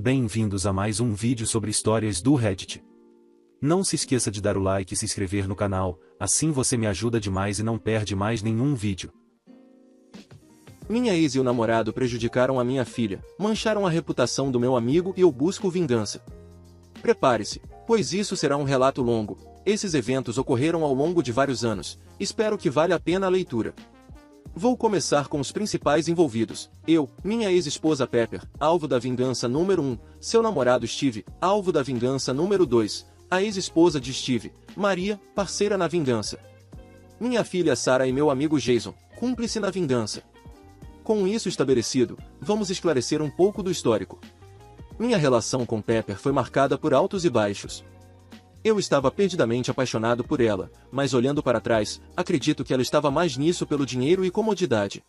Bem-vindos a mais um vídeo sobre histórias do Reddit. Não se esqueça de dar o like e se inscrever no canal, assim você me ajuda demais e não perde mais nenhum vídeo. Minha ex e o namorado prejudicaram a minha filha, mancharam a reputação do meu amigo e eu busco vingança. Prepare-se, pois isso será um relato longo. Esses eventos ocorreram ao longo de vários anos, espero que valha a pena a leitura. Vou começar com os principais envolvidos. Eu, minha ex-esposa Pepper, alvo da vingança número 1, seu namorado Steve, alvo da vingança número 2, a ex-esposa de Steve, Maria, parceira na vingança. Minha filha Sarah e meu amigo Jason, cúmplice na vingança. Com isso estabelecido, vamos esclarecer um pouco do histórico. Minha relação com Pepper foi marcada por altos e baixos. Eu estava perdidamente apaixonado por ela, mas olhando para trás, acredito que ela estava mais nisso pelo dinheiro e comodidade.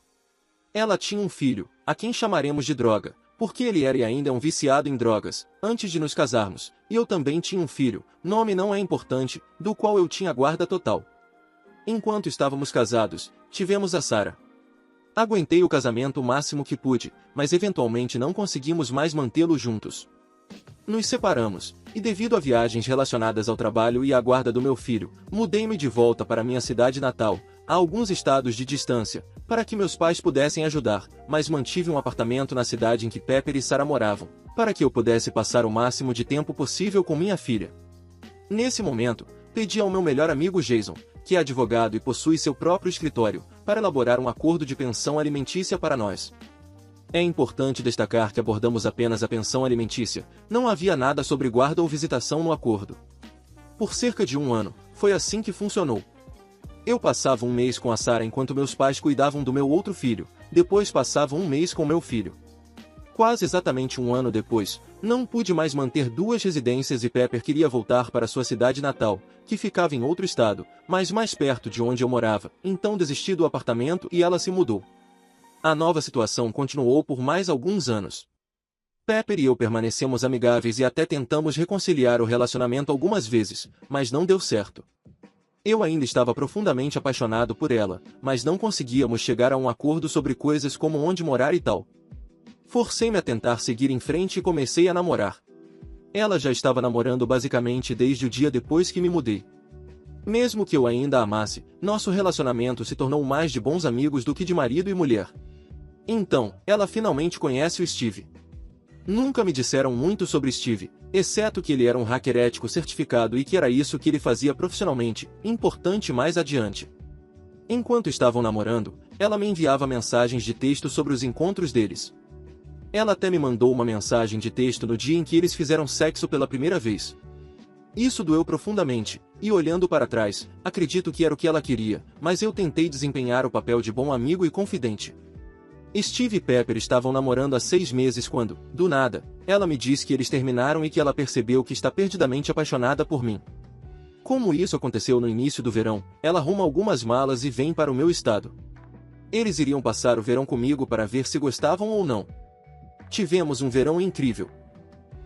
Ela tinha um filho, a quem chamaremos de Droga, porque ele era e ainda é um viciado em drogas, antes de nos casarmos, e eu também tinha um filho, nome não é importante, do qual eu tinha guarda total. Enquanto estávamos casados, tivemos a Sarah. Aguentei o casamento o máximo que pude, mas eventualmente não conseguimos mais mantê-lo juntos. Nos separamos, e devido a viagens relacionadas ao trabalho e à guarda do meu filho, mudei-me de volta para minha cidade natal, a alguns estados de distância, para que meus pais pudessem ajudar, mas mantive um apartamento na cidade em que Pepper e Sarah moravam, para que eu pudesse passar o máximo de tempo possível com minha filha. Nesse momento, pedi ao meu melhor amigo Jason, que é advogado e possui seu próprio escritório, para elaborar um acordo de pensão alimentícia para nós. É importante destacar que abordamos apenas a pensão alimentícia, não havia nada sobre guarda ou visitação no acordo. Por cerca de um ano, foi assim que funcionou. Eu passava um mês com a Sarah enquanto meus pais cuidavam do meu outro filho, depois passava um mês com meu filho. Quase exatamente um ano depois, não pude mais manter duas residências e Pepper queria voltar para sua cidade natal, que ficava em outro estado, mas mais perto de onde eu morava, então desisti do apartamento e ela se mudou. A nova situação continuou por mais alguns anos. Pepper e eu permanecemos amigáveis e até tentamos reconciliar o relacionamento algumas vezes, mas não deu certo. Eu ainda estava profundamente apaixonado por ela, mas não conseguíamos chegar a um acordo sobre coisas como onde morar e tal. Forcei-me a tentar seguir em frente e comecei a namorar. Ela já estava namorando basicamente desde o dia depois que me mudei. Mesmo que eu ainda a amasse, nosso relacionamento se tornou mais de bons amigos do que de marido e mulher. Então, ela finalmente conhece o Steve. Nunca me disseram muito sobre Steve, exceto que ele era um hacker ético certificado e que era isso que ele fazia profissionalmente, importante mais adiante. Enquanto estavam namorando, ela me enviava mensagens de texto sobre os encontros deles. Ela até me mandou uma mensagem de texto no dia em que eles fizeram sexo pela primeira vez. Isso doeu profundamente, e olhando para trás, acredito que era o que ela queria, mas eu tentei desempenhar o papel de bom amigo e confidente. Steve e Pepper estavam namorando há 6 meses quando, do nada, ela me disse que eles terminaram e que ela percebeu que está perdidamente apaixonada por mim. Como isso aconteceu no início do verão, ela arruma algumas malas e vem para o meu estado. Eles iriam passar o verão comigo para ver se gostavam ou não. Tivemos um verão incrível.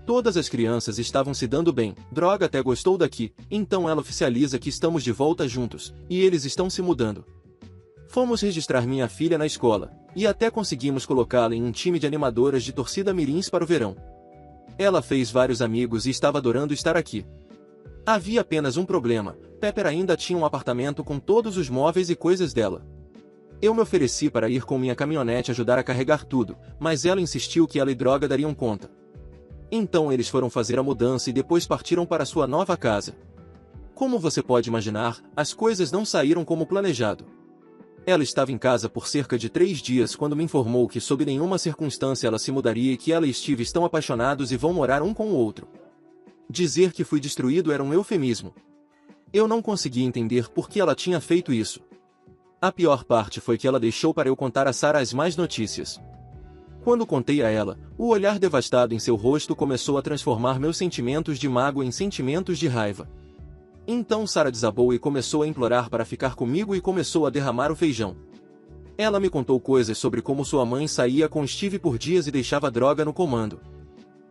Todas as crianças estavam se dando bem, Droga até gostou daqui, então ela oficializa que estamos de volta juntos, e eles estão se mudando. Fomos registrar minha filha na escola, e até conseguimos colocá-la em um time de animadoras de torcida mirins para o verão. Ela fez vários amigos e estava adorando estar aqui. Havia apenas um problema, Pepper ainda tinha um apartamento com todos os móveis e coisas dela. Eu me ofereci para ir com minha caminhonete ajudar a carregar tudo, mas ela insistiu que ela e Droga dariam conta. Então eles foram fazer a mudança e depois partiram para sua nova casa. Como você pode imaginar, as coisas não saíram como planejado. Ela estava em casa por cerca de 3 dias quando me informou que sob nenhuma circunstância ela se mudaria e que ela e Steve estão apaixonados e vão morar um com o outro. Dizer que fui destruído era um eufemismo. Eu não conseguia entender por que ela tinha feito isso. A pior parte foi que ela deixou para eu contar a Sarah as más notícias. Quando contei a ela, o olhar devastado em seu rosto começou a transformar meus sentimentos de mágoa em sentimentos de raiva. Então Sarah desabou e começou a implorar para ficar comigo e começou a derramar o feijão. Ela me contou coisas sobre como sua mãe saía com Steve por dias e deixava Droga no comando.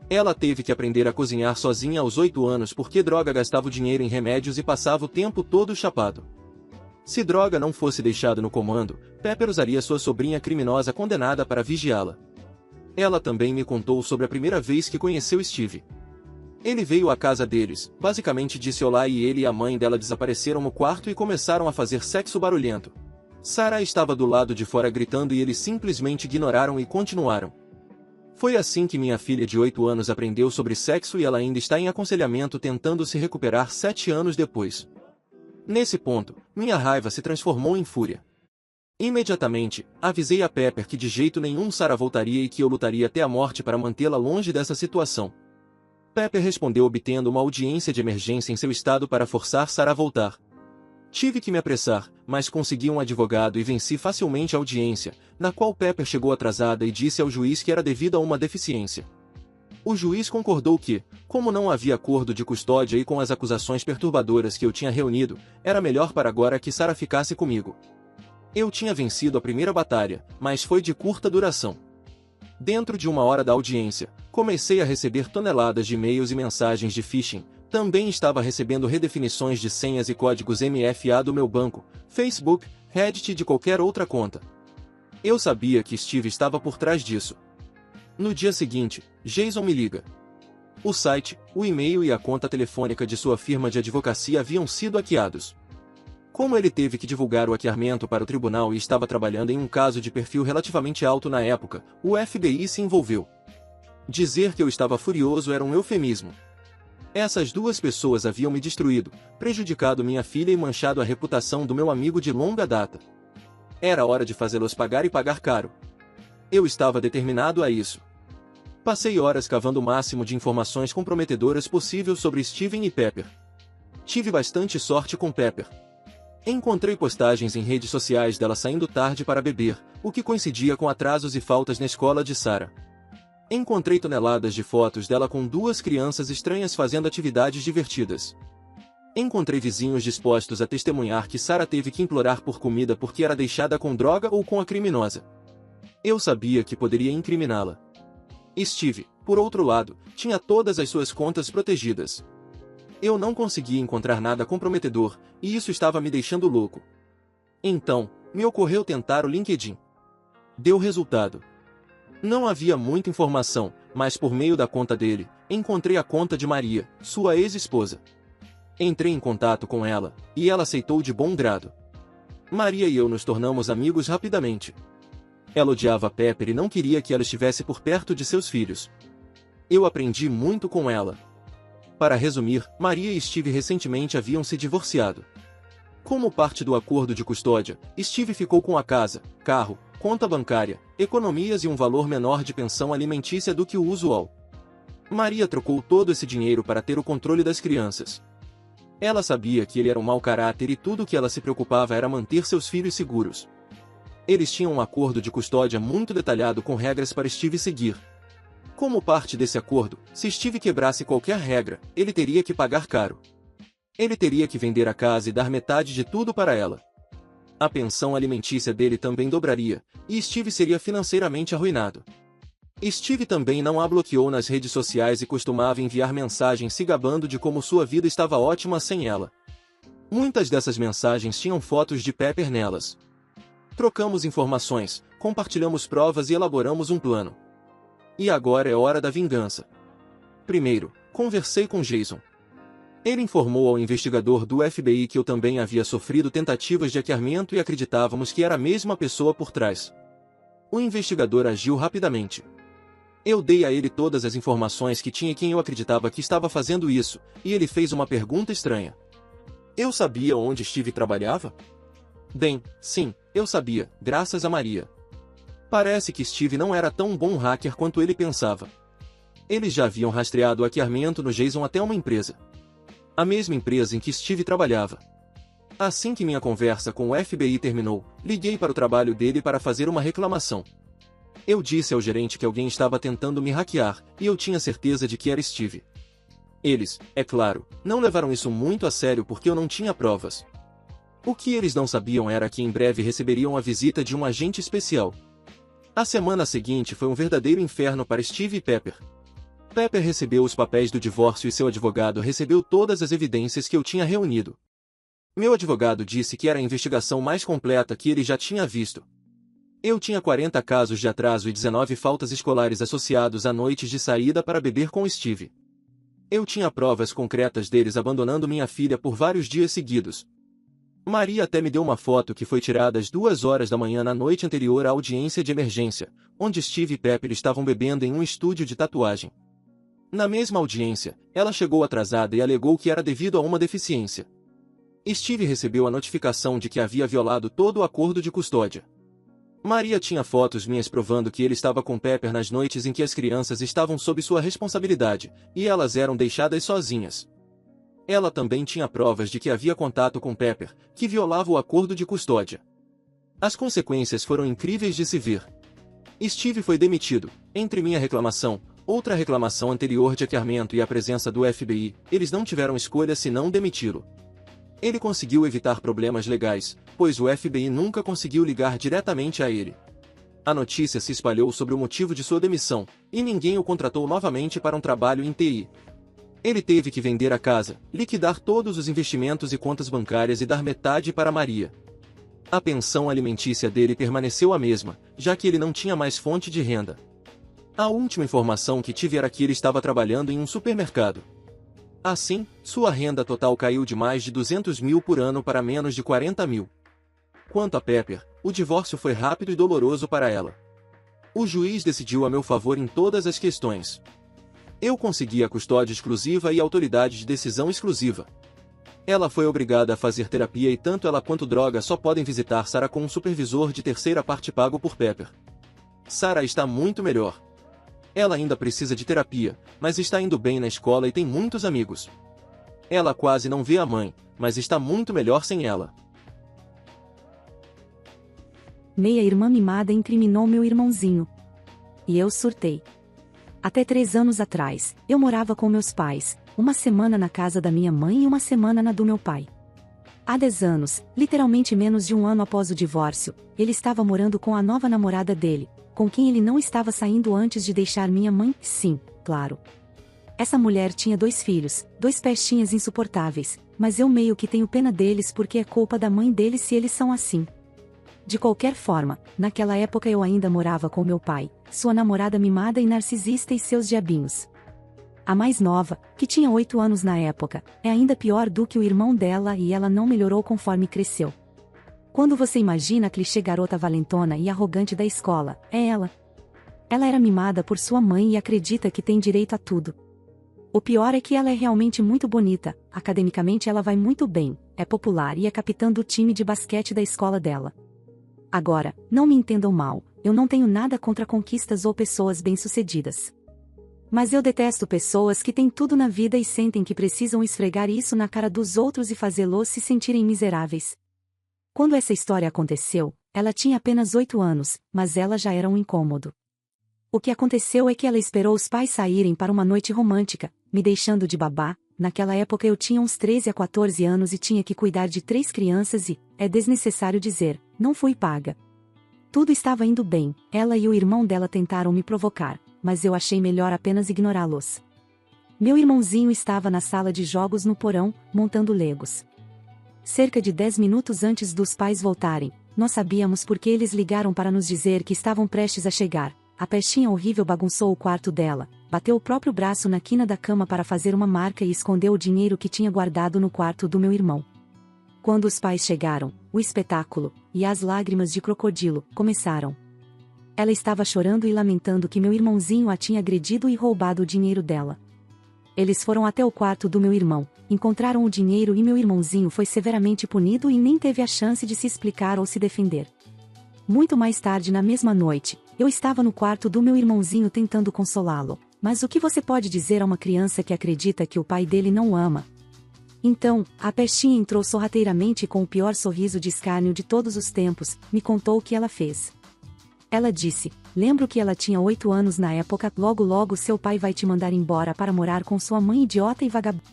Ela teve que aprender a cozinhar sozinha aos 8 anos porque Droga gastava o dinheiro em remédios e passava o tempo todo chapado. Se Droga não fosse deixado no comando, Pepper usaria sua sobrinha criminosa condenada para vigiá-la. Ela também me contou sobre a primeira vez que conheceu Steve. Ele veio à casa deles, basicamente disse olá e ele e a mãe dela desapareceram no quarto e começaram a fazer sexo barulhento. Sarah estava do lado de fora gritando e eles simplesmente ignoraram e continuaram. Foi assim que minha filha de 8 anos aprendeu sobre sexo e ela ainda está em aconselhamento tentando se recuperar 7 anos depois. Nesse ponto, minha raiva se transformou em fúria. Imediatamente, avisei a Pepper que de jeito nenhum Sarah voltaria e que eu lutaria até a morte para mantê-la longe dessa situação. Pepper respondeu obtendo uma audiência de emergência em seu estado para forçar Sarah a voltar. Tive que me apressar, mas consegui um advogado e venci facilmente a audiência, na qual Pepper chegou atrasada e disse ao juiz que era devido a uma deficiência. O juiz concordou que, como não havia acordo de custódia e com as acusações perturbadoras que eu tinha reunido, era melhor para agora que Sarah ficasse comigo. Eu tinha vencido a primeira batalha, mas foi de curta duração. Dentro de 1 hora da audiência, comecei a receber toneladas de e-mails e mensagens de phishing. Também estava recebendo redefinições de senhas e códigos MFA do meu banco, Facebook, Reddit e de qualquer outra conta. Eu sabia que Steve estava por trás disso. No dia seguinte, Jason me liga. O site, o e-mail e a conta telefônica de sua firma de advocacia haviam sido hackeados. Como ele teve que divulgar o hackeamento para o tribunal e estava trabalhando em um caso de perfil relativamente alto na época, o FBI se envolveu. Dizer que eu estava furioso era um eufemismo. Essas duas pessoas haviam me destruído, prejudicado minha filha e manchado a reputação do meu amigo de longa data. Era hora de fazê-los pagar e pagar caro. Eu estava determinado a isso. Passei horas cavando o máximo de informações comprometedoras possível sobre Steven e Pepper. Tive bastante sorte com Pepper. Encontrei postagens em redes sociais dela saindo tarde para beber, o que coincidia com atrasos e faltas na escola de Sarah. Encontrei toneladas de fotos dela com 2 crianças estranhas fazendo atividades divertidas. Encontrei vizinhos dispostos a testemunhar que Sarah teve que implorar por comida porque era deixada com droga ou com a criminosa. Eu sabia que poderia incriminá-la. Steve, por outro lado, tinha todas as suas contas protegidas. Eu não conseguia encontrar nada comprometedor, e isso estava me deixando louco. Então, me ocorreu tentar o LinkedIn. Deu resultado. Não havia muita informação, mas por meio da conta dele, encontrei a conta de Maria, sua ex-esposa. Entrei em contato com ela, e ela aceitou de bom grado. Maria e eu nos tornamos amigos rapidamente. Ela odiava Pepper e não queria que ela estivesse por perto de seus filhos. Eu aprendi muito com ela. Para resumir, Maria e Steve recentemente haviam se divorciado. Como parte do acordo de custódia, Steve ficou com a casa, carro, conta bancária, economias e um valor menor de pensão alimentícia do que o usual. Maria trocou todo esse dinheiro para ter o controle das crianças. Ela sabia que ele era um mau caráter e tudo o que ela se preocupava era manter seus filhos seguros. Eles tinham um acordo de custódia muito detalhado com regras para Steve seguir. Como parte desse acordo, se Steve quebrasse qualquer regra, ele teria que pagar caro. Ele teria que vender a casa e dar metade de tudo para ela. A pensão alimentícia dele também dobraria, e Steve seria financeiramente arruinado. Steve também não a bloqueou nas redes sociais e costumava enviar mensagens se gabando de como sua vida estava ótima sem ela. Muitas dessas mensagens tinham fotos de Pepper nelas. Trocamos informações, compartilhamos provas e elaboramos um plano. E agora é hora da vingança. Primeiro, conversei com Jason. Ele informou ao investigador do FBI que eu também havia sofrido tentativas de hackeamento e acreditávamos que era a mesma pessoa por trás. O investigador agiu rapidamente. Eu dei a ele todas as informações que tinha e quem eu acreditava que estava fazendo isso, e ele fez uma pergunta estranha. Eu sabia onde Steve trabalhava? Bem, sim, eu sabia, graças a Maria. Parece que Steve não era tão bom hacker quanto ele pensava. Eles já haviam rastreado o hackeamento no Jason até uma empresa. A mesma empresa em que Steve trabalhava. Assim que minha conversa com o FBI terminou, liguei para o trabalho dele para fazer uma reclamação. Eu disse ao gerente que alguém estava tentando me hackear, e eu tinha certeza de que era Steve. Eles, é claro, não levaram isso muito a sério porque eu não tinha provas. O que eles não sabiam era que em breve receberiam a visita de um agente especial. A semana seguinte foi um verdadeiro inferno para Steve e Pepper. Pepper recebeu os papéis do divórcio e seu advogado recebeu todas as evidências que eu tinha reunido. Meu advogado disse que era a investigação mais completa que ele já tinha visto. Eu tinha 40 casos de atraso e 19 faltas escolares associados a noites de saída para beber com Steve. Eu tinha provas concretas deles abandonando minha filha por vários dias seguidos. Maria até me deu uma foto que foi tirada às 2 horas da manhã na noite anterior à audiência de emergência, onde Steve e Pepper estavam bebendo em um estúdio de tatuagem. Na mesma audiência, ela chegou atrasada e alegou que era devido a uma deficiência. Steve recebeu a notificação de que havia violado todo o acordo de custódia. Maria tinha fotos minhas provando que ele estava com Pepper nas noites em que as crianças estavam sob sua responsabilidade, e elas eram deixadas sozinhas. Ela também tinha provas de que havia contato com Pepper, que violava o acordo de custódia. As consequências foram incríveis de se ver. Steve foi demitido. Entre minha reclamação, outra reclamação anterior de hackeamento e a presença do FBI, eles não tiveram escolha senão demiti-lo. Ele conseguiu evitar problemas legais, pois o FBI nunca conseguiu ligar diretamente a ele. A notícia se espalhou sobre o motivo de sua demissão, e ninguém o contratou novamente para um trabalho em TI. Ele teve que vender a casa, liquidar todos os investimentos e contas bancárias e dar metade para Maria. A pensão alimentícia dele permaneceu a mesma, já que ele não tinha mais fonte de renda. A última informação que tive era que ele estava trabalhando em um supermercado. Assim, sua renda total caiu de mais de 200 mil por ano para menos de 40 mil. Quanto a Pepper, o divórcio foi rápido e doloroso para ela. O juiz decidiu a meu favor em todas as questões. Eu consegui a custódia exclusiva e a autoridade de decisão exclusiva. Ela foi obrigada a fazer terapia e tanto ela quanto Droga só podem visitar Sarah com um supervisor de terceira parte pago por Pepper. Sarah está muito melhor. Ela ainda precisa de terapia, mas está indo bem na escola e tem muitos amigos. Ela quase não vê a mãe, mas está muito melhor sem ela. Meia-irmã mimada incriminou meu irmãozinho. E eu surtei. Até 3 anos atrás, eu morava com meus pais, uma semana na casa da minha mãe e uma semana na do meu pai. Há 10 anos, literalmente menos de um ano após o divórcio, ele estava morando com a nova namorada dele, com quem ele não estava saindo antes de deixar minha mãe, sim, claro. Essa mulher tinha 2 filhos, 2 pestinhas insuportáveis, mas eu meio que tenho pena deles porque é culpa da mãe deles se eles são assim. De qualquer forma, naquela época eu ainda morava com meu pai, sua namorada mimada e narcisista e seus diabinhos. A mais nova, que tinha 8 anos na época, é ainda pior do que o irmão dela e ela não melhorou conforme cresceu. Quando você imagina a clichê garota valentona e arrogante da escola, é ela. Ela era mimada por sua mãe e acredita que tem direito a tudo. O pior é que ela é realmente muito bonita, academicamente ela vai muito bem, é popular e é capitã do time de basquete da escola dela. Agora, não me entendam mal, eu não tenho nada contra conquistas ou pessoas bem-sucedidas. Mas eu detesto pessoas que têm tudo na vida e sentem que precisam esfregar isso na cara dos outros e fazê-los se sentirem miseráveis. Quando essa história aconteceu, ela tinha apenas 8 anos, mas ela já era um incômodo. O que aconteceu é que ela esperou os pais saírem para uma noite romântica, me deixando de babá. Naquela época eu tinha uns 13 a 14 anos e tinha que cuidar de 3 crianças e, é desnecessário dizer, não fui paga. Tudo estava indo bem, ela e o irmão dela tentaram me provocar, mas eu achei melhor apenas ignorá-los. Meu irmãozinho estava na sala de jogos no porão, montando legos. Cerca de 10 minutos antes dos pais voltarem, nós sabíamos porque eles ligaram para nos dizer que estavam prestes a chegar. A pestinha horrível bagunçou o quarto dela, bateu o próprio braço na quina da cama para fazer uma marca e escondeu o dinheiro que tinha guardado no quarto do meu irmão. Quando os pais chegaram, o espetáculo, e as lágrimas de crocodilo, começaram. Ela estava chorando e lamentando que meu irmãozinho a tinha agredido e roubado o dinheiro dela. Eles foram até o quarto do meu irmão, encontraram o dinheiro e meu irmãozinho foi severamente punido e nem teve a chance de se explicar ou se defender. Muito mais tarde na mesma noite, eu estava no quarto do meu irmãozinho tentando consolá-lo. Mas o que você pode dizer a uma criança que acredita que o pai dele não o ama? Então, a pestinha entrou sorrateiramente e com o pior sorriso de escárnio de todos os tempos, me contou o que ela fez. Ela disse, lembro que ela tinha 8 anos na época, logo seu pai vai te mandar embora para morar com sua mãe idiota e vagabunda.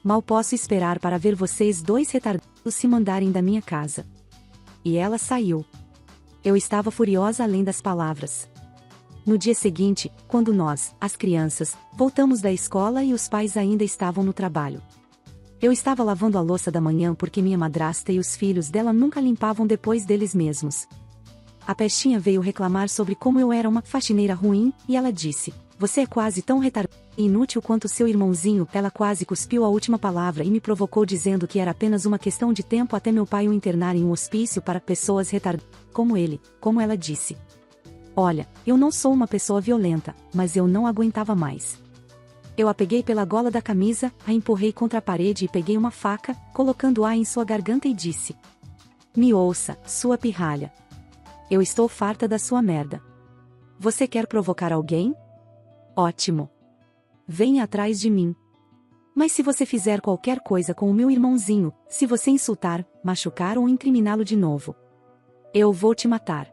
Mal posso esperar para ver vocês 2 retardados se mandarem da minha casa. E ela saiu. Eu estava furiosa além das palavras. No dia seguinte, quando nós, as crianças, voltamos da escola e os pais ainda estavam no trabalho. Eu estava lavando a louça da manhã porque minha madrasta e os filhos dela nunca limpavam depois deles mesmos. A Pestinha veio reclamar sobre como eu era uma faxineira ruim, e ela disse: "Você é quase tão retardada e inútil quanto seu irmãozinho." Ela quase cuspiu a última palavra e me provocou dizendo que era apenas uma questão de tempo até meu pai o internar em um hospício para pessoas retardadas como ele, como ela disse. Olha, eu não sou uma pessoa violenta, mas eu não aguentava mais. Eu a peguei pela gola da camisa, a empurrei contra a parede e peguei uma faca, colocando-a em sua garganta e disse: "Me ouça, sua pirralha. Eu estou farta da sua merda. Você quer provocar alguém? Ótimo. Venha atrás de mim. Mas se você fizer qualquer coisa com o meu irmãozinho, se você insultar, machucar ou incriminá-lo de novo, eu vou te matar.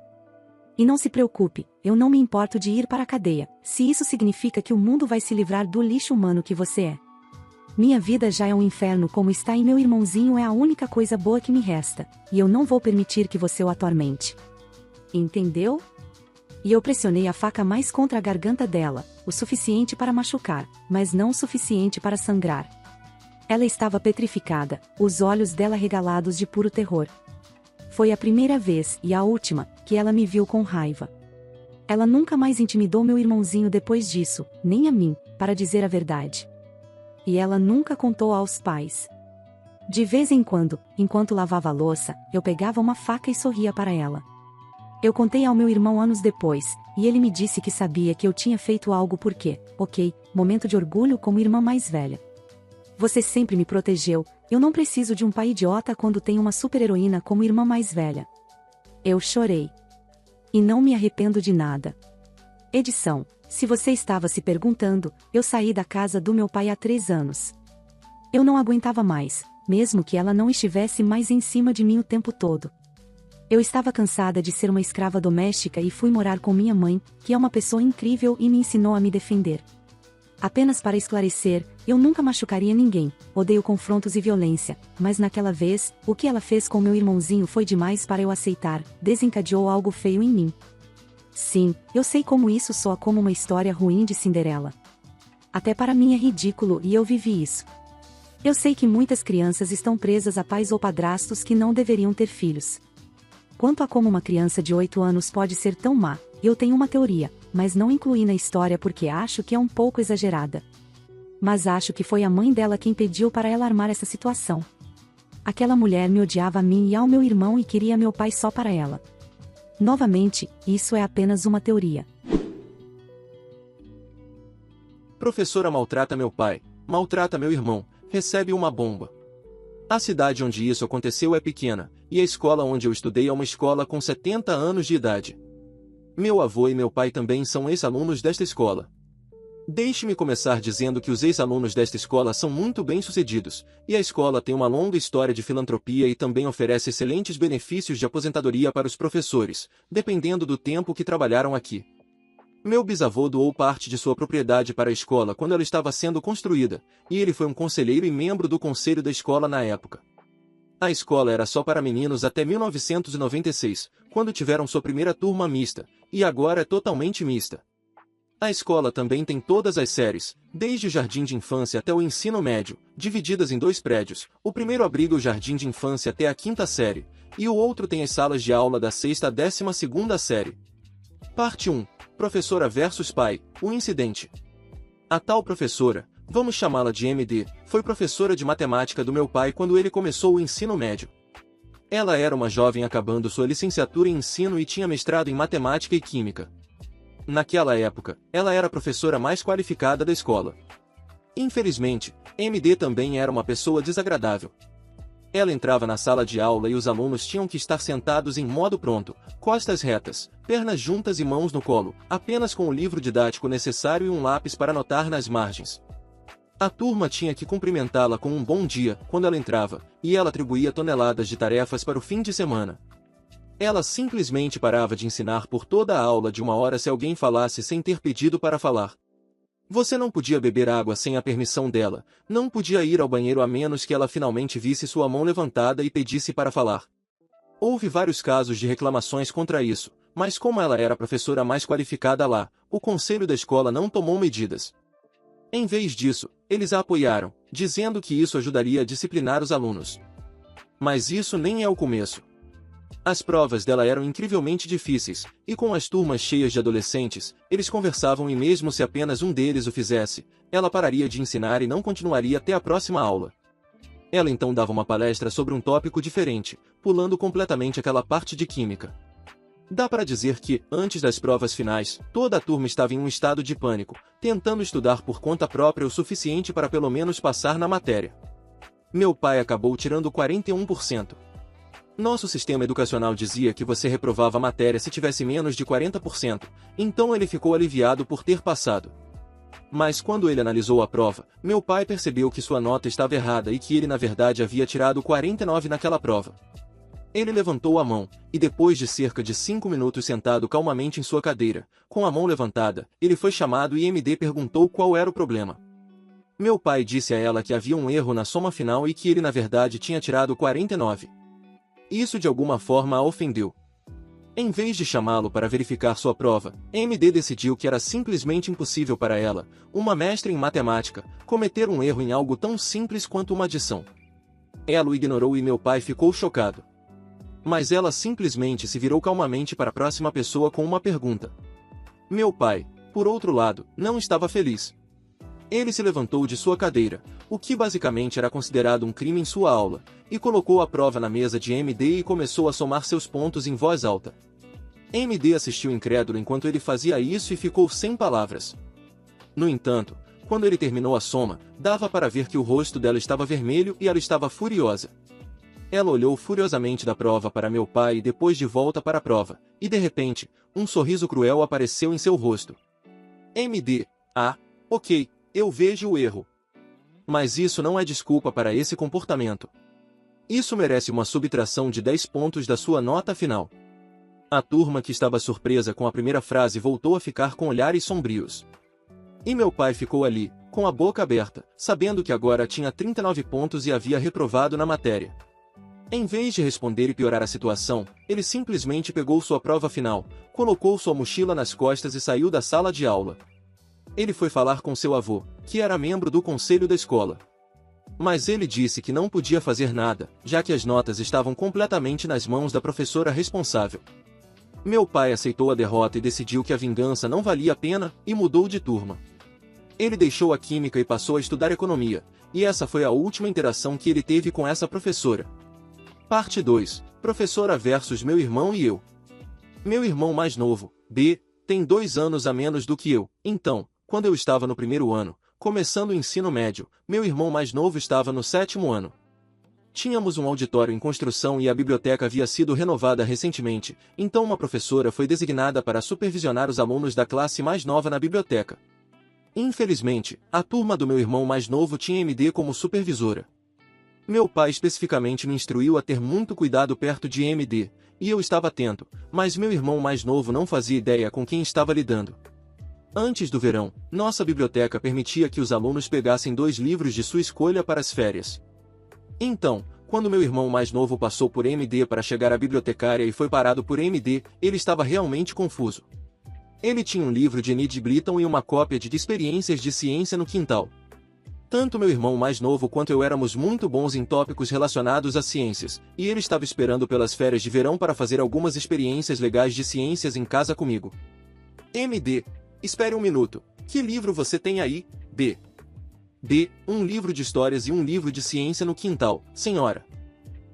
E não se preocupe, eu não me importo de ir para a cadeia, se isso significa que o mundo vai se livrar do lixo humano que você é. Minha vida já é um inferno como está e meu irmãozinho é a única coisa boa que me resta, e eu não vou permitir que você o atormente. Entendeu?" E eu pressionei a faca mais contra a garganta dela, o suficiente para machucar, mas não o suficiente para sangrar. Ela estava petrificada, os olhos dela regalados de puro terror. Foi a primeira vez, e a última, que ela me viu com raiva. Ela nunca mais intimidou meu irmãozinho depois disso, nem a mim, para dizer a verdade. E ela nunca contou aos pais. De vez em quando, enquanto lavava a louça, eu pegava uma faca e sorria para ela. Eu contei ao meu irmão anos depois, e ele me disse que sabia que eu tinha feito algo porque, ok, momento de orgulho como irmã mais velha. Você sempre me protegeu, eu não preciso de um pai idiota quando tenho uma super-heroína como irmã mais velha. Eu chorei. E não me arrependo de nada. Edição: se você estava se perguntando, eu saí da casa do meu pai há 3 anos. Eu não aguentava mais, mesmo que ela não estivesse mais em cima de mim o tempo todo. Eu estava cansada de ser uma escrava doméstica e fui morar com minha mãe, que é uma pessoa incrível e me ensinou a me defender. Apenas para esclarecer, eu nunca machucaria ninguém, odeio confrontos e violência, mas naquela vez, o que ela fez com meu irmãozinho foi demais para eu aceitar, desencadeou algo feio em mim. Sim, eu sei como isso soa como uma história ruim de Cinderela. Até para mim é ridículo e eu vivi isso. Eu sei que muitas crianças estão presas a pais ou padrastos que não deveriam ter filhos. Quanto a como uma criança de 8 anos pode ser tão má, eu tenho uma teoria, mas não incluí na história porque acho que é um pouco exagerada. Mas acho que foi a mãe dela quem pediu para ela armar essa situação. Aquela mulher me odiava a mim e ao meu irmão e queria meu pai só para ela. Novamente, isso é apenas uma teoria. Professora maltrata meu pai, maltrata meu irmão, recebe uma bomba. A cidade onde isso aconteceu é pequena, e a escola onde eu estudei é uma escola com 70 anos de idade. Meu avô e meu pai também são ex-alunos desta escola. Deixe-me começar dizendo que os ex-alunos desta escola são muito bem-sucedidos, e a escola tem uma longa história de filantropia e também oferece excelentes benefícios de aposentadoria para os professores, dependendo do tempo que trabalharam aqui. Meu bisavô doou parte de sua propriedade para a escola quando ela estava sendo construída, e ele foi um conselheiro e membro do conselho da escola na época. A escola era só para meninos até 1996, quando tiveram sua primeira turma mista, e agora é totalmente mista. A escola também tem todas as séries, desde o jardim de infância até o ensino médio, divididas em 2 prédios. O primeiro abriga o jardim de infância até a 5ª série, e o outro tem as salas de aula da 6ª à 12ª série. Parte 1. Professora versus pai, o incidente. A tal professora, vamos chamá-la de MD, foi professora de matemática do meu pai quando ele começou o ensino médio. Ela era uma jovem acabando sua licenciatura em ensino e tinha mestrado em matemática e química. Naquela época, ela era a professora mais qualificada da escola. Infelizmente, MD também era uma pessoa desagradável. Ela entrava na sala de aula e os alunos tinham que estar sentados em modo pronto, costas retas, pernas juntas e mãos no colo, apenas com o livro didático necessário e um lápis para anotar nas margens. A turma tinha que cumprimentá-la com um bom dia quando ela entrava, e ela atribuía toneladas de tarefas para o fim de semana. Ela simplesmente parava de ensinar por toda a aula de 1 hora se alguém falasse sem ter pedido para falar. Você não podia beber água sem a permissão dela, não podia ir ao banheiro a menos que ela finalmente visse sua mão levantada e pedisse para falar. Houve vários casos de reclamações contra isso, mas como ela era a professora mais qualificada lá, o conselho da escola não tomou medidas. Em vez disso, eles a apoiaram, dizendo que isso ajudaria a disciplinar os alunos. Mas isso nem é o começo. As provas dela eram incrivelmente difíceis, e com as turmas cheias de adolescentes, eles conversavam e mesmo se apenas um deles o fizesse, ela pararia de ensinar e não continuaria até a próxima aula. Ela então dava uma palestra sobre um tópico diferente, pulando completamente aquela parte de química. Dá para dizer que, antes das provas finais, toda a turma estava em um estado de pânico, tentando estudar por conta própria o suficiente para pelo menos passar na matéria. Meu pai acabou tirando 41%. Nosso sistema educacional dizia que você reprovava a matéria se tivesse menos de 40%, então ele ficou aliviado por ter passado. Mas quando ele analisou a prova, meu pai percebeu que sua nota estava errada e que ele na verdade havia tirado 49 naquela prova. Ele levantou a mão, e depois de cerca de 5 minutos sentado calmamente em sua cadeira, com a mão levantada, ele foi chamado e MD perguntou qual era o problema. Meu pai disse a ela que havia um erro na soma final e que ele na verdade tinha tirado 49. Isso de alguma forma a ofendeu. Em vez de chamá-lo para verificar sua prova, MD decidiu que era simplesmente impossível para ela, uma mestra em matemática, cometer um erro em algo tão simples quanto uma adição. Ela o ignorou e meu pai ficou chocado. Mas ela simplesmente se virou calmamente para a próxima pessoa com uma pergunta. Meu pai, por outro lado, não estava feliz. Ele se levantou de sua cadeira, o que basicamente era considerado um crime em sua aula, e colocou a prova na mesa de MD e começou a somar seus pontos em voz alta. MD assistiu incrédulo enquanto ele fazia isso e ficou sem palavras. No entanto, quando ele terminou a soma, dava para ver que o rosto dela estava vermelho e ela estava furiosa. Ela olhou furiosamente da prova para meu pai e depois de volta para a prova, e de repente, um sorriso cruel apareceu em seu rosto. MD, ok, eu vejo o erro. Mas isso não é desculpa para esse comportamento. Isso merece uma subtração de 10 pontos da sua nota final. A turma que estava surpresa com a primeira frase voltou a ficar com olhares sombrios. E meu pai ficou ali, com a boca aberta, sabendo que agora tinha 39 pontos e havia reprovado na matéria. Em vez de responder e piorar a situação, ele simplesmente pegou sua prova final, colocou sua mochila nas costas e saiu da sala de aula. Ele foi falar com seu avô, que era membro do conselho da escola. Mas ele disse que não podia fazer nada, já que as notas estavam completamente nas mãos da professora responsável. Meu pai aceitou a derrota e decidiu que a vingança não valia a pena, e mudou de turma. Ele deixou a química e passou a estudar economia, e essa foi a última interação que ele teve com essa professora. Parte 2. Professora versus meu irmão e eu. Meu irmão mais novo, B, tem 2 anos a menos do que eu, então, quando eu estava no primeiro ano, começando o ensino médio, meu irmão mais novo estava no 7º ano. Tínhamos um auditório em construção e a biblioteca havia sido renovada recentemente, então uma professora foi designada para supervisionar os alunos da classe mais nova na biblioteca. Infelizmente, a turma do meu irmão mais novo tinha MD como supervisora. Meu pai especificamente me instruiu a ter muito cuidado perto de MD, e eu estava atento, mas meu irmão mais novo não fazia ideia com quem estava lidando. Antes do verão, nossa biblioteca permitia que os alunos pegassem 2 livros de sua escolha para as férias. Então, quando meu irmão mais novo passou por MD para chegar à bibliotecária e foi parado por MD, ele estava realmente confuso. Ele tinha um livro de Ned Blyton e uma cópia de Experiências de Ciência no Quintal. Tanto meu irmão mais novo quanto eu éramos muito bons em tópicos relacionados a ciências, e ele estava esperando pelas férias de verão para fazer algumas experiências legais de ciências em casa comigo. MD, espere um minuto, que livro você tem aí, B? B, um livro de histórias e um livro de ciência no quintal, senhora.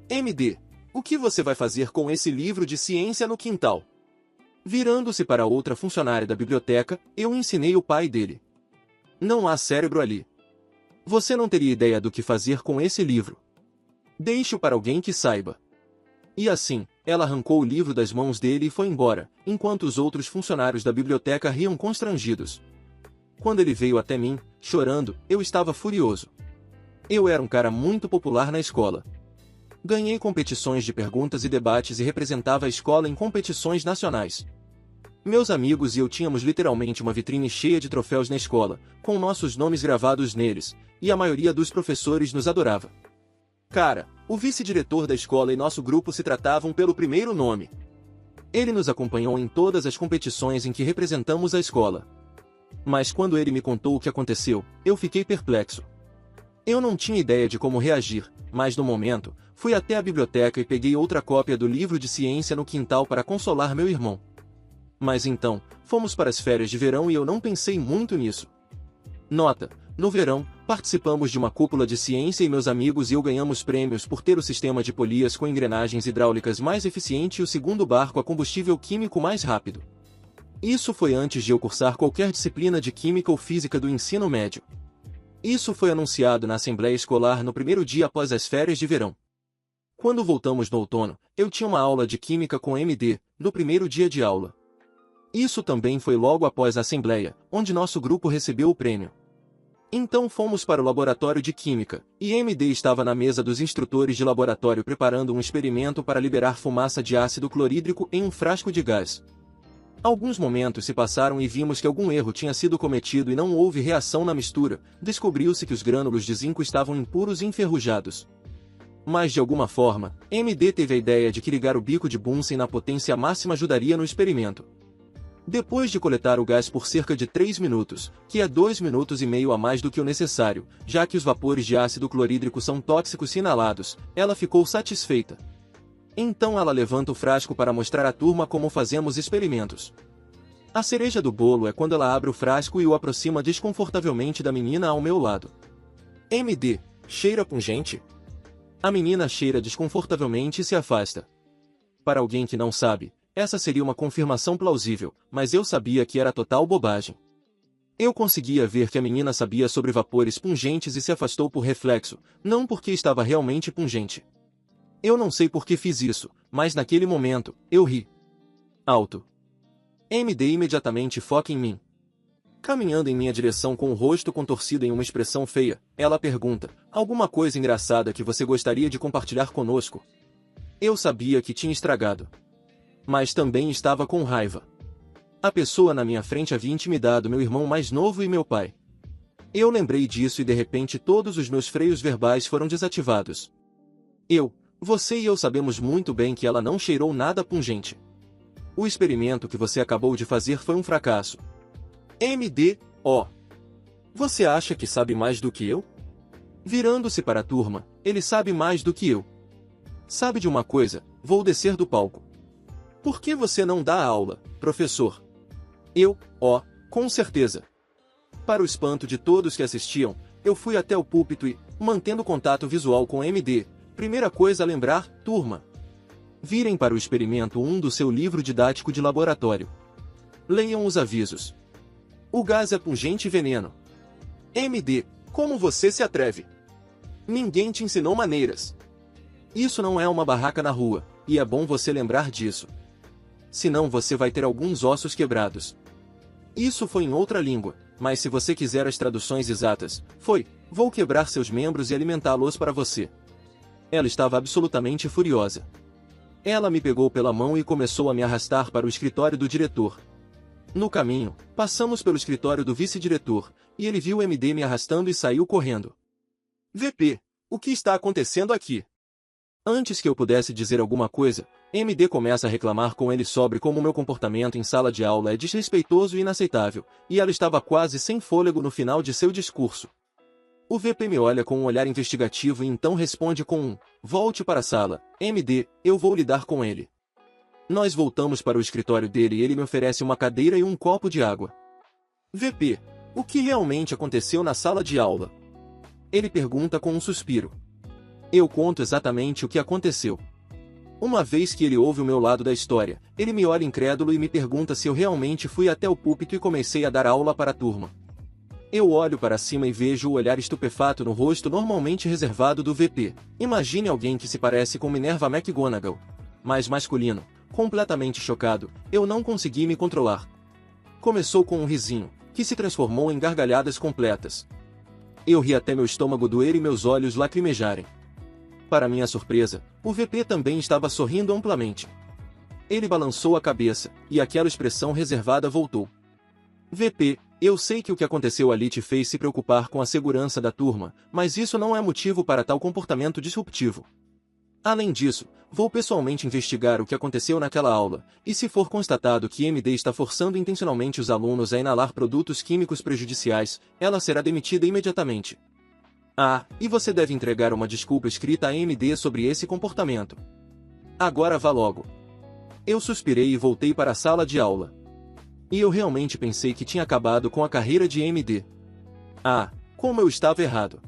MD, o que você vai fazer com esse livro de ciência no quintal? Virando-se para outra funcionária da biblioteca, eu ensinei o pai dele. Não há cérebro ali. Você não teria ideia do que fazer com esse livro. Deixe-o para alguém que saiba. E assim, ela arrancou o livro das mãos dele e foi embora, enquanto os outros funcionários da biblioteca riam constrangidos. Quando ele veio até mim, chorando, eu estava furioso. Eu era um cara muito popular na escola. Ganhei competições de perguntas e debates e representava a escola em competições nacionais. Meus amigos e eu tínhamos literalmente uma vitrine cheia de troféus na escola, com nossos nomes gravados neles, e a maioria dos professores nos adorava. Cara, o vice-diretor da escola e nosso grupo se tratavam pelo primeiro nome. Ele nos acompanhou em todas as competições em que representamos a escola. Mas quando ele me contou o que aconteceu, eu fiquei perplexo. Eu não tinha ideia de como reagir, mas no momento, Fui até a biblioteca e peguei outra cópia do livro de ciência no quintal para consolar meu irmão. Mas então, fomos para as férias de verão e eu não pensei muito nisso. Nota: no verão, participamos de uma cúpula de ciência e meus amigos e eu ganhamos prêmios por ter o sistema de polias com engrenagens hidráulicas mais eficiente e o segundo barco a combustível químico mais rápido. Isso foi antes de eu cursar qualquer disciplina de química ou física do ensino médio. Isso foi anunciado na assembleia escolar no primeiro dia após as férias de verão. Quando voltamos no outono, eu tinha uma aula de química com MD, no primeiro dia de aula. Isso também foi logo após a assembleia, onde nosso grupo recebeu o prêmio. Então fomos para o laboratório de química, e MD estava na mesa dos instrutores de laboratório preparando um experimento para liberar fumaça de ácido clorídrico em um frasco de gás. Alguns momentos se passaram e vimos que algum erro tinha sido cometido e não houve reação na mistura. Descobriu-se que os grânulos de zinco estavam impuros e enferrujados. Mas de alguma forma, MD teve a ideia de que ligar o bico de Bunsen na potência máxima ajudaria no experimento. Depois de coletar o gás por cerca de 3 minutos, que é 2,5 minutos a mais do que o necessário, já que os vapores de ácido clorídrico são tóxicos se inalados, ela ficou satisfeita. Então ela levanta o frasco para mostrar à turma como fazemos experimentos. A cereja do bolo é quando ela abre o frasco e o aproxima desconfortavelmente da menina ao meu lado. MD, cheira pungente? A menina cheira desconfortavelmente e se afasta. Para alguém que não sabe, essa seria uma confirmação plausível, mas eu sabia que era total bobagem. Eu conseguia ver que a menina sabia sobre vapores pungentes e se afastou por reflexo, não porque estava realmente pungente. Eu não sei por que fiz isso, mas naquele momento, eu ri. Alto. MD imediatamente foca em mim. Caminhando em minha direção com o rosto contorcido em uma expressão feia, ela pergunta: alguma coisa engraçada que você gostaria de compartilhar conosco? Eu sabia que tinha estragado. Mas também estava com raiva. A pessoa na minha frente havia intimidado meu irmão mais novo e meu pai. Eu lembrei disso e de repente todos os meus freios verbais foram desativados. Você e eu sabemos muito bem que ela não cheirou nada pungente. O experimento que você acabou de fazer foi um fracasso. MD, Você acha que sabe mais do que eu? Virando-se para a turma, ele sabe mais do que eu. Sabe de uma coisa, vou descer do palco. Por que você não dá aula, professor? Com certeza. Para o espanto de todos que assistiam, eu fui até o púlpito e, mantendo contato visual com MD, primeira coisa a lembrar, turma. Virem para o experimento 1 do seu livro didático de laboratório. Leiam os avisos. O gás é pungente e veneno. MD, como você se atreve? Ninguém te ensinou maneiras. Isso não é uma barraca na rua, e é bom você lembrar disso. Senão você vai ter alguns ossos quebrados. Isso foi em outra língua, mas se você quiser as traduções exatas, vou quebrar seus membros e alimentá-los para você. Ela estava absolutamente furiosa. Ela me pegou pela mão e começou a me arrastar para o escritório do diretor. No caminho, passamos pelo escritório do vice-diretor, e ele viu MD me arrastando e saiu correndo. VP, o que está acontecendo aqui? Antes que eu pudesse dizer alguma coisa, MD começa a reclamar com ele sobre como meu comportamento em sala de aula é desrespeitoso e inaceitável, e ela estava quase sem fôlego no final de seu discurso. O VP me olha com um olhar investigativo e então responde com um: volte para a sala, MD, eu vou lidar com ele. Nós voltamos para o escritório dele e ele me oferece uma cadeira e um copo de água. VP, o que realmente aconteceu na sala de aula? Ele pergunta com um suspiro. Eu conto exatamente o que aconteceu. Uma vez que ele ouve o meu lado da história, ele me olha incrédulo e me pergunta se eu realmente fui até o púlpito e comecei a dar aula para a turma. Eu olho para cima e vejo o olhar estupefato no rosto normalmente reservado do VP. Imagine alguém que se parece com Minerva McGonagall, mas masculino, completamente chocado. Eu não consegui me controlar. Começou com um risinho, que se transformou em gargalhadas completas. Eu ri até meu estômago doer e meus olhos lacrimejarem. Para minha surpresa, o VP também estava sorrindo amplamente. Ele balançou a cabeça, e aquela expressão reservada voltou. VP, eu sei que o que aconteceu ali te fez se preocupar com a segurança da turma, mas isso não é motivo para tal comportamento disruptivo. Além disso, vou pessoalmente investigar o que aconteceu naquela aula, e se for constatado que MD está forçando intencionalmente os alunos a inalar produtos químicos prejudiciais, ela será demitida imediatamente. Ah, e você deve entregar uma desculpa escrita a MD sobre esse comportamento. Agora vá logo. Eu suspirei e voltei para a sala de aula. E eu realmente pensei que tinha acabado com a carreira de MD. Ah, como eu estava errado.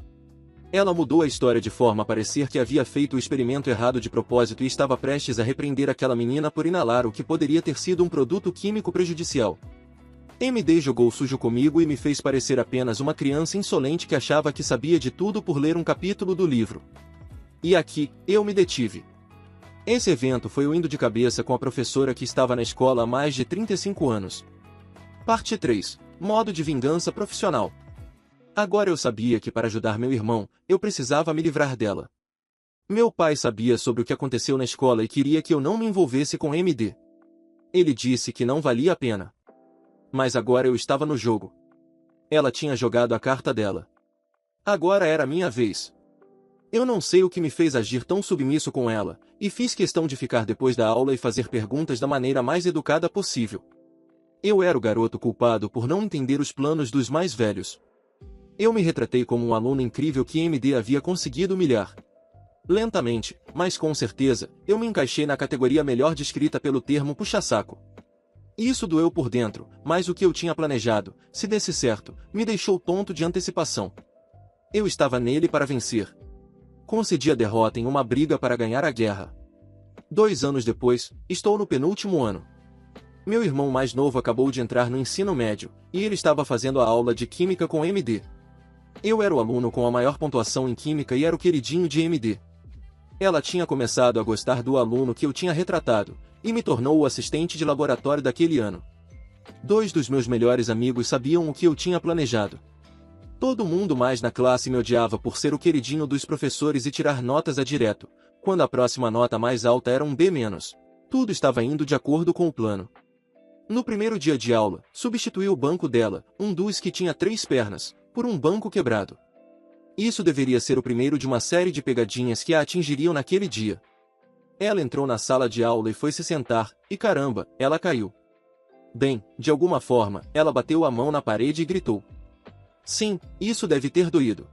Ela mudou a história de forma a parecer que havia feito o experimento errado de propósito e estava prestes a repreender aquela menina por inalar o que poderia ter sido um produto químico prejudicial. MD jogou sujo comigo e me fez parecer apenas uma criança insolente que achava que sabia de tudo por ler um capítulo do livro. E aqui, eu me detive. Esse evento foi o indo de cabeça com a professora que estava na escola há mais de 35 anos. Parte 3. Modo de vingança profissional. Agora eu sabia que para ajudar meu irmão, eu precisava me livrar dela. Meu pai sabia sobre o que aconteceu na escola e queria que eu não me envolvesse com MD. Ele disse que não valia a pena. Mas agora eu estava no jogo. Ela tinha jogado a carta dela. Agora era minha vez. Eu não sei o que me fez agir tão submisso com ela, e fiz questão de ficar depois da aula e fazer perguntas da maneira mais educada possível. Eu era o garoto culpado por não entender os planos dos mais velhos. Eu me retratei como um aluno incrível que MD havia conseguido humilhar. Lentamente, mas com certeza, eu me encaixei na categoria melhor descrita pelo termo puxa-saco. Isso doeu por dentro, mas o que eu tinha planejado, se desse certo, me deixou tonto de antecipação. Eu estava nele para vencer. Concedi a derrota em uma briga para ganhar a guerra. 2 anos depois, estou no penúltimo ano. Meu irmão mais novo acabou de entrar no ensino médio, e ele estava fazendo a aula de Química com MD. Eu era o aluno com a maior pontuação em Química e era o queridinho de MD. Ela tinha começado a gostar do aluno que eu tinha retratado, e me tornou o assistente de laboratório daquele ano. 2 dos meus melhores amigos sabiam o que eu tinha planejado. Todo mundo mais na classe me odiava por ser o queridinho dos professores e tirar notas a direto, quando a próxima nota mais alta era um B-. Tudo estava indo de acordo com o plano. No primeiro dia de aula, substituí o banco dela, um dos que tinha 3 pernas, por um banco quebrado. Isso deveria ser o primeiro de uma série de pegadinhas que a atingiriam naquele dia. Ela entrou na sala de aula e foi se sentar, e caramba, ela caiu. Bem, de alguma forma, ela bateu a mão na parede e gritou. Sim, isso deve ter doído.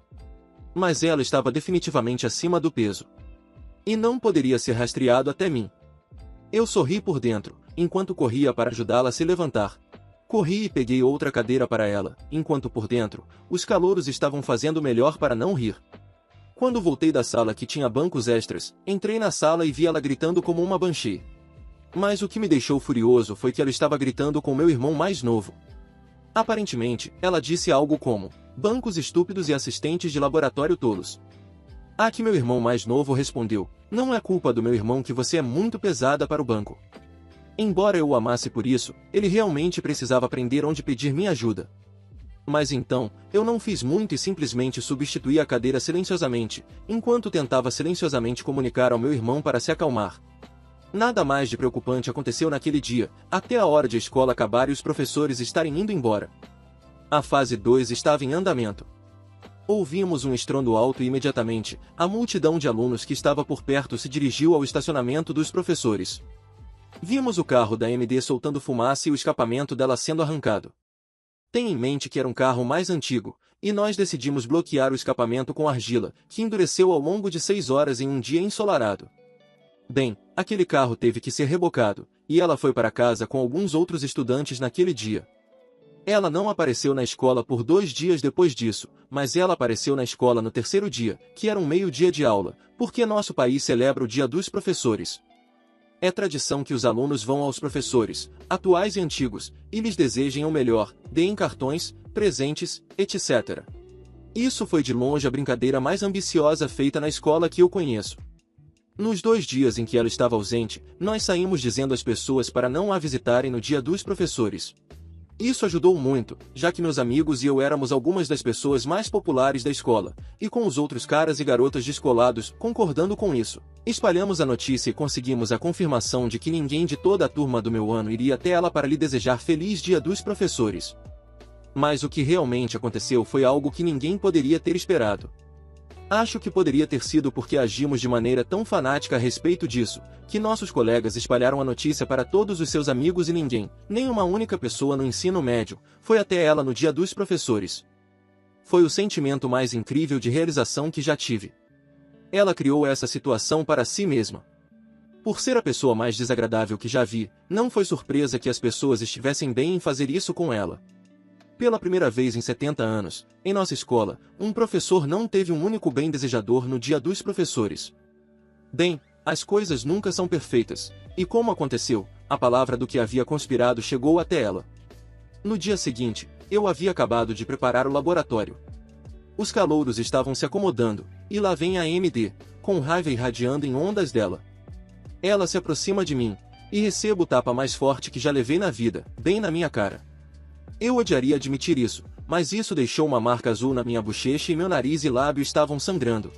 Mas ela estava definitivamente acima do peso. E não poderia ser rastreado até mim. Eu sorri por dentro, enquanto corria para ajudá-la a se levantar. Corri e peguei outra cadeira para ela, enquanto por dentro, os calouros estavam fazendo o melhor para não rir. Quando voltei da sala que tinha bancos extras, entrei na sala e vi ela gritando como uma banshee. Mas o que me deixou furioso foi que ela estava gritando com meu irmão mais novo. Aparentemente, ela disse algo como, bancos estúpidos e assistentes de laboratório tolos. A que meu irmão mais novo respondeu, não é culpa do meu irmão que você é muito pesada para o banco. Embora eu o amasse por isso, ele realmente precisava aprender onde pedir minha ajuda. Mas então, eu não fiz muito e simplesmente substituí a cadeira silenciosamente, enquanto tentava silenciosamente comunicar ao meu irmão para se acalmar. Nada mais de preocupante aconteceu naquele dia, até a hora de a escola acabar e os professores estarem indo embora. A fase 2 estava em andamento. Ouvimos um estrondo alto e imediatamente, a multidão de alunos que estava por perto se dirigiu ao estacionamento dos professores. Vimos o carro da MD soltando fumaça e o escapamento dela sendo arrancado. Tenha em mente que era um carro mais antigo, e nós decidimos bloquear o escapamento com argila, que endureceu ao longo de 6 horas em um dia ensolarado. Bem, aquele carro teve que ser rebocado, e ela foi para casa com alguns outros estudantes naquele dia. Ela não apareceu na escola por 2 dias depois disso, mas ela apareceu na escola no 3º dia, que era um meio-dia de aula, porque nosso país celebra o Dia dos Professores. É tradição que os alunos vão aos professores, atuais e antigos, e lhes desejem o melhor, deem cartões, presentes, etc. Isso foi de longe a brincadeira mais ambiciosa feita na escola que eu conheço. Nos 2 dias em que ela estava ausente, nós saímos dizendo às pessoas para não a visitarem no Dia dos Professores. Isso ajudou muito, já que meus amigos e eu éramos algumas das pessoas mais populares da escola, e com os outros caras e garotas descolados concordando com isso. Espalhamos a notícia e conseguimos a confirmação de que ninguém de toda a turma do meu ano iria até ela para lhe desejar Feliz Dia dos Professores. Mas o que realmente aconteceu foi algo que ninguém poderia ter esperado. Acho que poderia ter sido porque agimos de maneira tão fanática a respeito disso, que nossos colegas espalharam a notícia para todos os seus amigos e ninguém, nem uma única pessoa no ensino médio, foi até ela no Dia dos Professores. Foi o sentimento mais incrível de realização que já tive. Ela criou essa situação para si mesma. Por ser a pessoa mais desagradável que já vi, não foi surpresa que as pessoas estivessem bem em fazer isso com ela. Pela primeira vez em 70 anos, em nossa escola, um professor não teve um único bem desejador no Dia dos Professores. Bem, as coisas nunca são perfeitas, e como aconteceu, a palavra do que havia conspirado chegou até ela. No dia seguinte, eu havia acabado de preparar o laboratório. Os calouros estavam se acomodando, e lá vem a MD, com raiva irradiando em ondas dela. Ela se aproxima de mim, e recebo o tapa mais forte que já levei na vida, bem na minha cara. Eu odiaria admitir isso, mas isso deixou uma marca azul na minha bochecha e meu nariz e lábio estavam sangrando.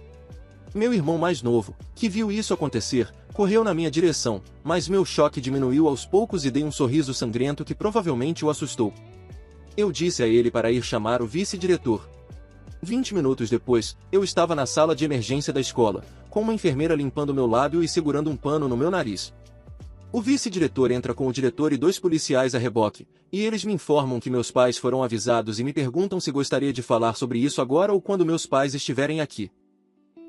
Meu irmão mais novo, que viu isso acontecer, correu na minha direção, mas meu choque diminuiu aos poucos e dei um sorriso sangrento que provavelmente o assustou. Eu disse a ele para ir chamar o vice-diretor. 20 minutos depois, eu estava na sala de emergência da escola, com uma enfermeira limpando meu lábio e segurando um pano no meu nariz. O vice-diretor entra com o diretor e 2 policiais a reboque, e eles me informam que meus pais foram avisados e me perguntam se gostaria de falar sobre isso agora ou quando meus pais estiverem aqui.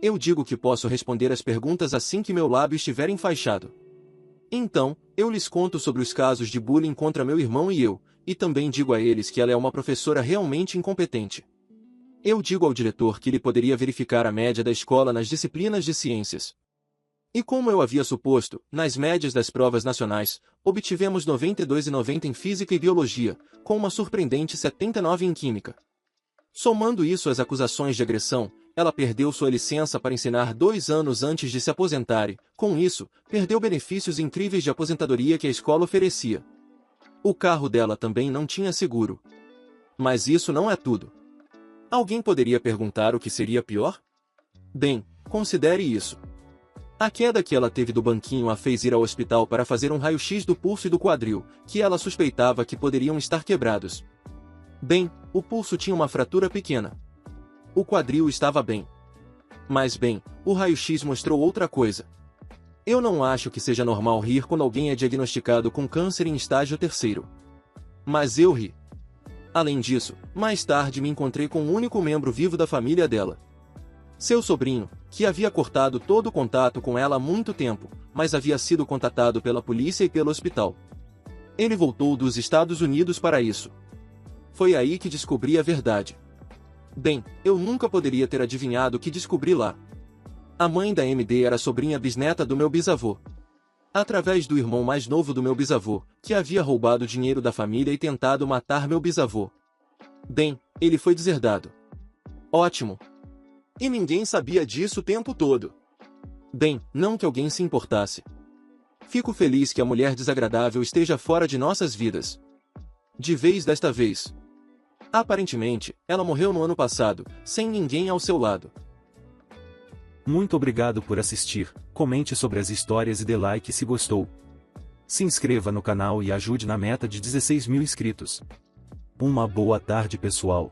Eu digo que posso responder as perguntas assim que meu lábio estiver enfaixado. Então, eu lhes conto sobre os casos de bullying contra meu irmão e eu, e também digo a eles que ela é uma professora realmente incompetente. Eu digo ao diretor que ele poderia verificar a média da escola nas disciplinas de ciências. E como eu havia suposto, nas médias das provas nacionais, obtivemos 92 e 90 em Física e Biologia, com uma surpreendente 79 em Química. Somando isso às acusações de agressão, ela perdeu sua licença para ensinar 2 anos antes de se aposentar e, com isso, perdeu benefícios incríveis de aposentadoria que a escola oferecia. O carro dela também não tinha seguro. Mas isso não é tudo. Alguém poderia perguntar o que seria pior? Bem, considere isso. A queda que ela teve do banquinho a fez ir ao hospital para fazer um raio-x do pulso e do quadril, que ela suspeitava que poderiam estar quebrados. Bem, o pulso tinha uma fratura pequena. O quadril estava bem. Mas bem, o raio-x mostrou outra coisa. Eu não acho que seja normal rir quando alguém é diagnosticado com câncer em estágio 3º. Mas eu ri. Além disso, mais tarde me encontrei com o único membro vivo da família dela. Seu sobrinho, que havia cortado todo o contato com ela há muito tempo, mas havia sido contatado pela polícia e pelo hospital. Ele voltou dos Estados Unidos para isso. Foi aí que descobri a verdade. Bem, eu nunca poderia ter adivinhado o que descobri lá. A mãe da MD era sobrinha bisneta do meu bisavô. Através do irmão mais novo do meu bisavô, que havia roubado dinheiro da família e tentado matar meu bisavô. Bem, ele foi deserdado. Ótimo! E ninguém sabia disso o tempo todo. Bem, não que alguém se importasse. Fico feliz que a mulher desagradável esteja fora de nossas vidas. De vez desta vez. Aparentemente, ela morreu no ano passado, sem ninguém ao seu lado. Muito obrigado por assistir, comente sobre as histórias e dê like se gostou. Se inscreva no canal e ajude na meta de 16 mil inscritos. Uma boa tarde pessoal.